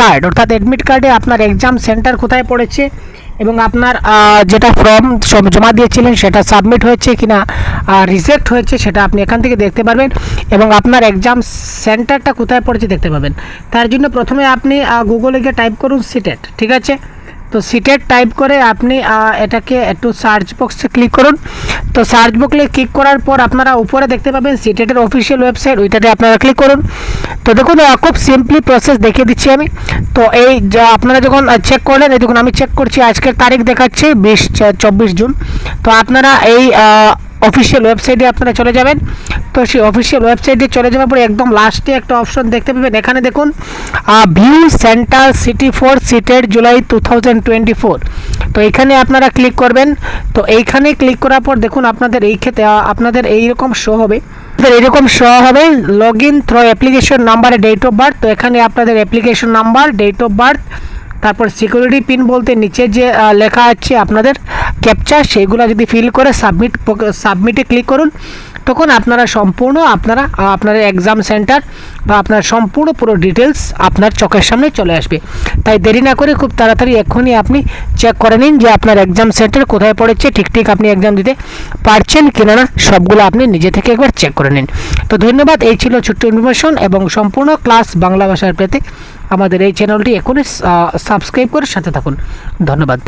Card, অর্থাৎ admit কার্ডে আপনার এক্সাম সেন্টার কোথায় পড়েছে এবং আপনার যেটা ফর্ম জমা দিয়েছিলেন সেটা সাবমিট হয়েছে কিনা রিজেক্ট হয়েছে সেটা আপনি এখান থেকে দেখতে পারবেন, এবং আপনার এক্সাম সেন্টারটা কোথায় পড়েছে দেখতে পাবেন। তার জন্য প্রথমে আপনি গুগলে গিয়ে টাইপ করুন সিটেট, ঠিক আছে। তো সিটেট টাইপ করে আপনি এটাকে একটু সার্চ বক্সে ক্লিক করুন। তো সার্চ বক্সে ক্লিক করার পর আপনারা উপরে দেখতে পাবেন সিটেটের অফিসিয়াল ওয়েবসাইট, ওইটাতে আপনারা ক্লিক করুন। তো দেখুন খুব সিম্পলি প্রসেস দেখিয়ে দিচ্ছি আমি। তো এই আপনারা যখন চেক করলেন, এই দেখুন আমি চেক করছি, আজকের তারিখ দেখাচ্ছে 24 জুন। তো আপনারা এই অফিসিয়াল ওয়েবসাইটে আপনারা চলে যাবেন। তো সেই অফিসিয়াল ওয়েবসাইটে চলে যাওয়ার পরে একদম লাস্টে একটা অপশন দেখতে পাবেন, এখানে দেখুন view centre city for CTET July 2024। তো এইখানে আপনারা ক্লিক করবেন। তো এইখানে ক্লিক করার পর দেখুন আপনাদের এই ক্ষেত্রে আপনাদের এইরকম শো হবে, log in through application number, date of birth. তো এখানে আপনাদের application number, date of birth, তারপর সিকিউরিটি পিন বলতে নিচে যে লেখা আছে আপনাদের ক্যাপচা, সেইগুলো যদি ফিল করে সাবমিটে ক্লিক করুন, তখন আপনারা সম্পূর্ণ আপনার এক্সাম সেন্টার বা আপনার সম্পূর্ণ পুরো ডিটেলস আপনার চোখের সামনে চলে আসবে। তাই দেরি না করে খুব তাড়াতাড়ি এক্ষুনি আপনি চেক করে নিন যে আপনার এক্সাম সেন্টার কোথায় পড়েছে, ঠিক আপনি এক্সাম দিতে পারছেন কিনা না, সবগুলো আপনি নিজে থেকে একবার চেক করে নিন। তো ধন্যবাদ, এই ছিল ছোট্ট ইনফরমেশন, এবং সম্পূর্ণ ক্লাস বাংলা ভাষার পেতে আমাদের এই চ্যানেলটি এখনই সাবস্ক্রাইব করে সাথে থাকুন। ধন্যবাদ।